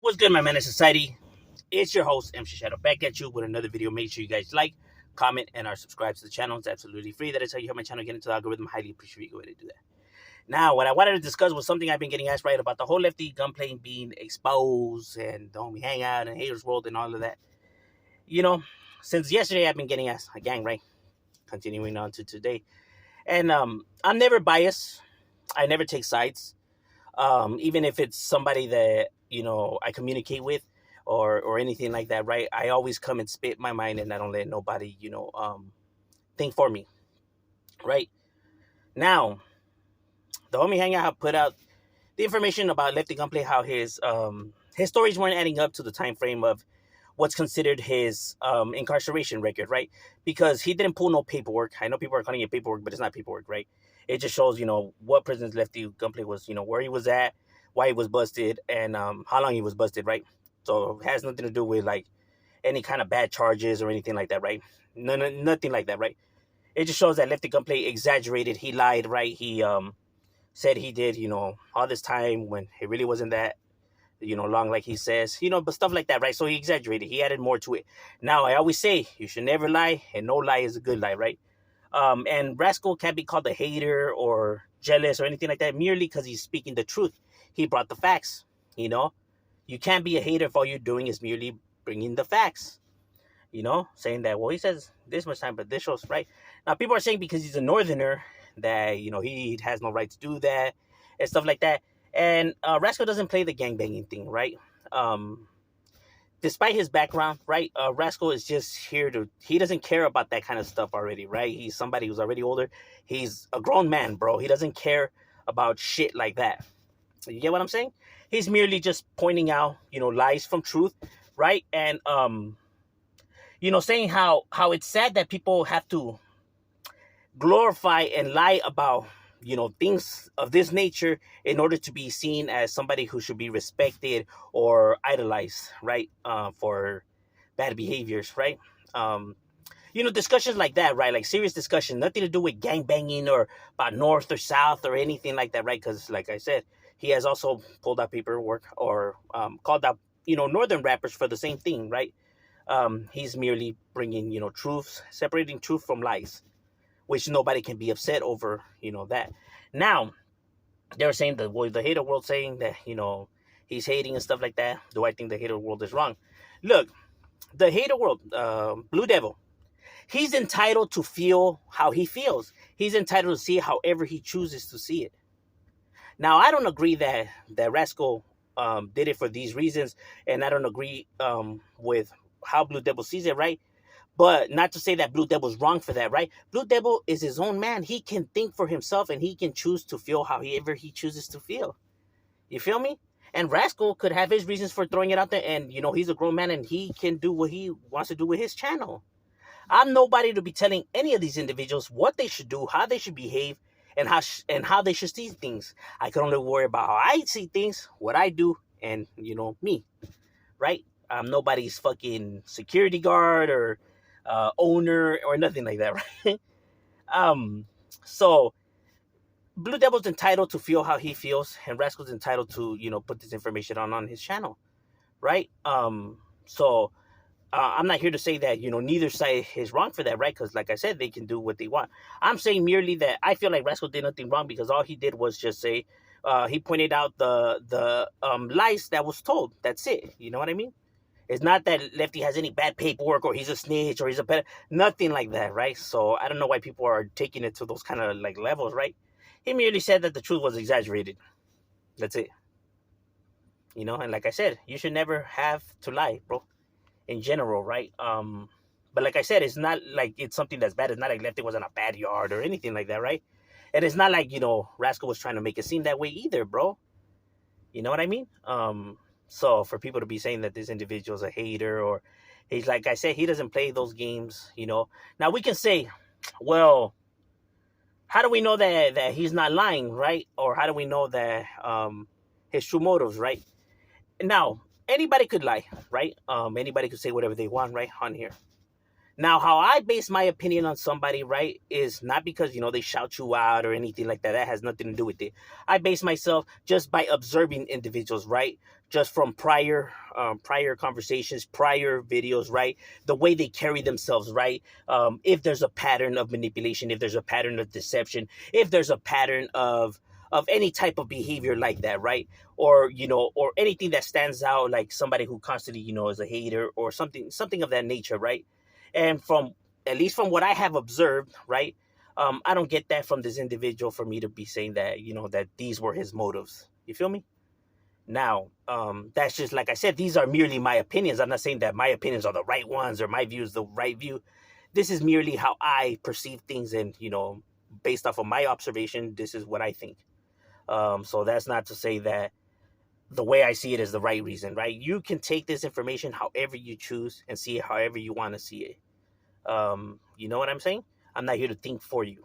What's good, my man in society? It's your host, MC Shadow, back at you with another video. Make sure you guys like, comment, and are subscribed to the channel. It's absolutely free. That is how you help my channel get into the algorithm. Highly appreciate you go ahead and do that. Now, what I wanted to discuss was something I've been getting asked right about the whole Lefty gunplay being exposed and the homie hangout and haters world and all of that. You know, since yesterday I've been getting asked a gang right, continuing on to today, and I'm never biased. I never take sides. Even if it's somebody that I communicate with or anything like that, right? I always come and spit my mind, and I don't let nobody think for me, right? Now, the homie hangout put out the information about Lefty Gunplay, how his stories weren't adding up to the time frame of what's considered his incarceration record, right? Because he didn't pull no paperwork. I know people are calling it paperwork, but it's not paperwork, right? It just shows, what prisons Lefty Gunplay was, where he was at, why he was busted, and how long he was busted, right? So it has nothing to do with like any kind of bad charges or anything like that, right? No, nothing like that, right? It just shows that Lefty Gunplay exaggerated. He lied, right? He said he did, all this time when it really wasn't that long like he says, but stuff like that, right? So he exaggerated. He added more to it. Now, I always say you should never lie, and no lie is a good lie, right? And Rascal can't be called a hater or jealous or anything like that merely because he's speaking the truth. He brought the facts, You can't be a hater if all you're doing is merely bringing the facts, saying that, well, he says this much time, but this shows, right? Now, people are saying because he's a northerner that, he has no right to do that and stuff like that. And Rascal doesn't play the gangbanging thing, right? Despite his background, right? Rascal is just here he doesn't care about that kind of stuff already, right? He's somebody who's already older. He's a grown man, bro. He doesn't care about shit like that. You get what I'm saying? He's merely just pointing out, lies from truth, right? And, saying how it's sad that people have to glorify and lie about things of this nature in order to be seen as somebody who should be respected or idolized, right? For bad behaviors, right? Discussions like that, right? Like serious discussion, nothing to do with gang banging or about north or south or anything like that, right? Because like I said, he has also pulled out paperwork or called out northern rappers for the same thing, right? He's merely bringing truths, separating truth from lies, which nobody can be upset over, that. Now, they're saying that, well, the hater world saying that, he's hating and stuff like that. Do I think the hater world is wrong? Look, the hater world, Blue Devil, he's entitled to feel how he feels. He's entitled to see it however he chooses to see it. Now, I don't agree that Rascal did it for these reasons, and I don't agree with how Blue Devil sees it, right? But not to say that Blue Devil's wrong for that, right? Blue Devil is his own man. He can think for himself, and he can choose to feel however he chooses to feel. You feel me? And Rascal could have his reasons for throwing it out there, and, he's a grown man, and he can do what he wants to do with his channel. I'm nobody to be telling any of these individuals what they should do, how they should behave, and how they should see things. I can only worry about how I see things, what I do, and, me, right? I'm nobody's fucking security guard or owner or nothing like that, right? So Blue Devil's entitled to feel how he feels, and Rascal's entitled to put this information on his channel, right? So I'm not here to say that neither side is wrong for that, right? Because like I said, they can do what they want. I'm saying merely that I feel like Rascal did nothing wrong because all he did was just say he pointed out the lies that was told. That's it. You know what I mean? It's not that Lefty has any bad paperwork or he's a snitch or he's a pet. Nothing like that, right? So I don't know why people are taking it to those kind of like levels, right? He merely said that the truth was exaggerated. That's it. And like I said, you should never have to lie, bro. In general, right? But like I said, it's not like it's something that's bad. It's not like Lefty was in a bad yard or anything like that, right? And it's not like, Rascal was trying to make it seem that way either, bro. You know what I mean? So for people to be saying that this individual's a hater or he's like I said, he doesn't play those games, Now we can say, well, how do we know that he's not lying, right? Or how do we know that his true motives, right? Now, anybody could lie, right? Anybody could say whatever they want, right? On here. Now, how I base my opinion on somebody, right, is not because, they shout you out or anything like that. That has nothing to do with it. I base myself just by observing individuals, right? Just from prior conversations, prior videos, right? The way they carry themselves, right? If there's a pattern of manipulation, if there's a pattern of deception, if there's a pattern of any type of behavior like that, right? Or or anything that stands out, like somebody who constantly, is a hater or something of that nature, right? And from at least from what I have observed, right, I don't get that from this individual for me to be saying that, that these were his motives. You feel me? Now, that's just like I said, these are merely my opinions. I'm not saying that my opinions are the right ones or my view is the right view. This is merely how I perceive things, and based off of my observation, this is what I think. So that's not to say that the way I see it is the right reason, right? You can take this information however you choose and see it however you want to see it. You know what I'm saying? I'm not here to think for you.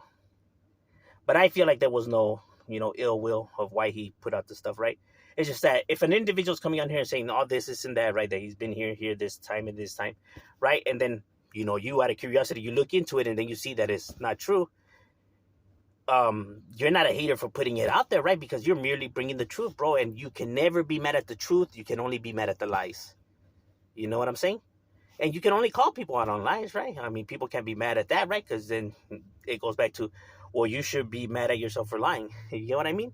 But I feel like there was no, ill will of why he put out the stuff, right? It's just that if an individual's coming on here and saying all this and that, right, that he's been here, this time and this time, right? And then, you out of curiosity, you look into it and then you see that it's not true. You're not a hater for putting it out there, right? Because you're merely bringing the truth, bro. And you can never be mad at the truth. You can only be mad at the lies. You know what I'm saying? And you can only call people out on lies, right? I mean, people can't be mad at that, right? Because then it goes back to, well, you should be mad at yourself for lying. You know what I mean?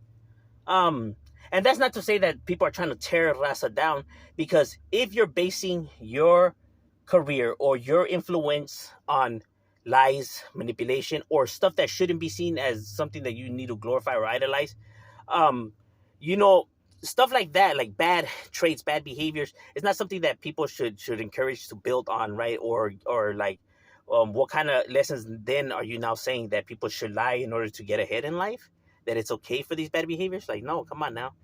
And that's not to say that people are trying to tear Raza down, because if you're basing your career or your influence on lies, manipulation, or stuff that shouldn't be seen as something that you need to glorify or idolize, um, you know, stuff like that, like bad traits, bad behaviors, is not something that people should encourage to build on, right? Or like, what kind of lessons then are you now saying that people should lie in order to get ahead in life? That it's okay for these bad behaviors? Like, no, come on now.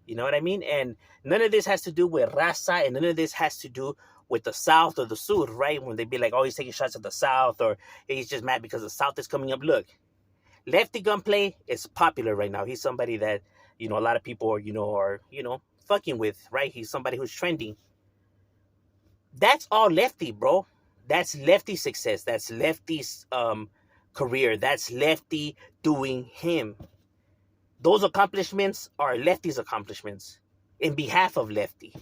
You know what I mean? And none of this has to do with raza, and none of this has to do with the South or the Sur, right? When they be like, oh, he's taking shots at the South, or he's just mad because the South is coming up. Look, Lefty Gunplay is popular right now. He's somebody that, a lot of people are, fucking with, right? He's somebody who's trending. That's all Lefty, bro. That's Lefty's success. That's Lefty's career. That's Lefty doing him. Those accomplishments are Lefty's accomplishments in behalf of Lefty,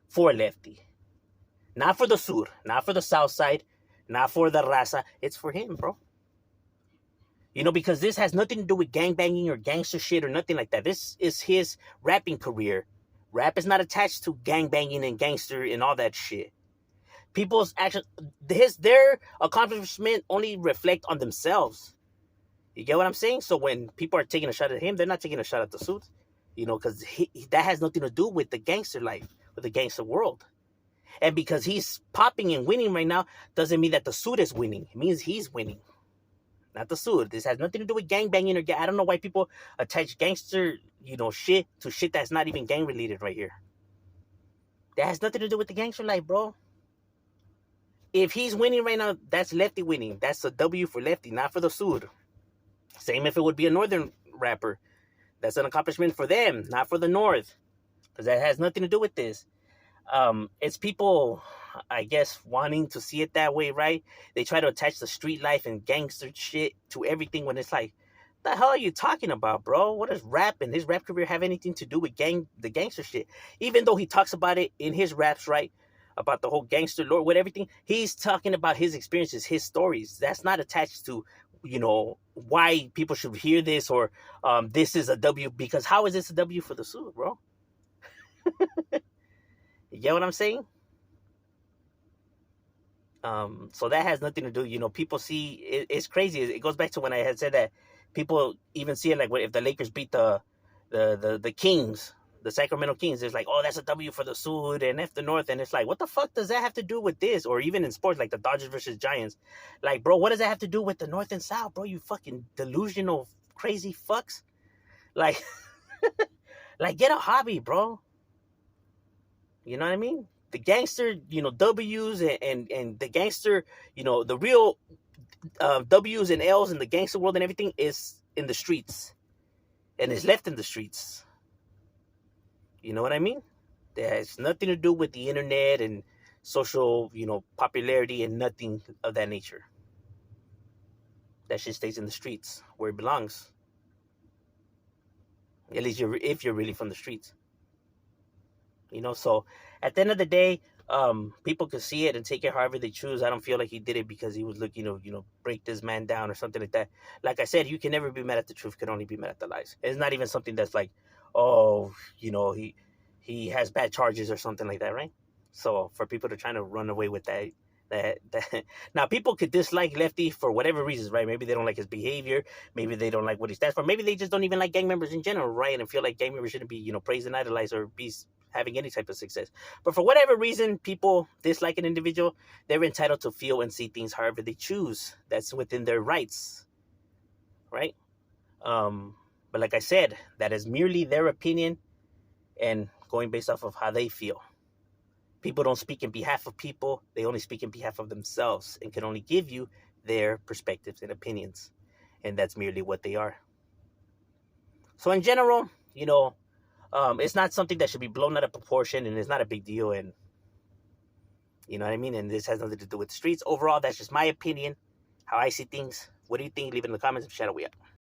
for Lefty. Not for the Sur, not for the South Side, not for the Raza. It's for him, bro. Because this has nothing to do with gangbanging or gangster shit or nothing like that. This is his rapping career. Rap is not attached to gangbanging and gangster and all that shit. People's action, their accomplishment only reflect on themselves. You get what I'm saying? So when people are taking a shot at him, they're not taking a shot at the Suits, because that has nothing to do with the gangster life, with the gangster world. And because he's popping and winning right now, doesn't mean that the Suit is winning. It means he's winning, not the Suit. This has nothing to do with gangbanging or I don't know why people attach gangster, shit to shit that's not even gang related right here. That has nothing to do with the gangster life, bro. If he's winning right now, that's Lefty winning. That's a W for Lefty, not for the Suit. Same if it would be a northern rapper. That's an accomplishment for them, not for the North. Because that has nothing to do with this. It's people, I guess, wanting to see it that way, right? They try to attach the street life and gangster shit to everything when it's like, the hell are you talking about, bro? What does rap and his rap career have anything to do with the gangster shit? Even though he talks about it in his raps, right? About the whole gangster lore with everything. He's talking about his experiences, his stories. That's not attached to, why people should hear this or this is a W. Because how is this a W for the Suit, bro? You get what I'm saying? So that has nothing to do, people see it's crazy. It goes back to when I had said that people even see it like if the Lakers beat the Kings, the Sacramento Kings, it's like, oh, that's a W for the Suit and F the North. And it's like, what the fuck does that have to do with this? Or even in sports, like the Dodgers versus Giants. Like, bro, what does that have to do with the North and South, bro? You fucking delusional, crazy fucks. Like, like, get a hobby, bro. You know what I mean? The gangster, W's and the gangster, the real W's and L's in the gangster world and everything is in the streets and is left in the streets. You know what I mean? That has nothing to do with the internet and social, popularity and nothing of that nature. That shit stays in the streets where it belongs. At least if you're really from the streets. So at the end of the day, people can see it and take it however they choose. I don't feel like he did it because he was looking to break this man down or something like that. Like I said, you can never be mad at the truth, can only be mad at the lies. It's not even something that's like, oh, he has bad charges or something like that, right? So for people to try to run away with that now, people could dislike Lefty for whatever reasons, right? Maybe they don't like his behavior, maybe they don't like what he stands for, maybe they just don't even like gang members in general, right? And feel like gang members shouldn't be praised and idolized or be having any type of success. But for whatever reason people dislike an individual, they're entitled to feel and see things however they choose. That's within their rights, right? But like I said, that is merely their opinion and going based off of how they feel. People don't speak in behalf of people. They only speak in behalf of themselves and can only give you their perspectives and opinions. And that's merely what they are. So in general, it's not something that should be blown out of proportion, and it's not a big deal. And you know what I mean? And this has nothing to do with the streets. Overall, that's just my opinion, how I see things. What do you think? Leave it in the comments. Shadow, we out.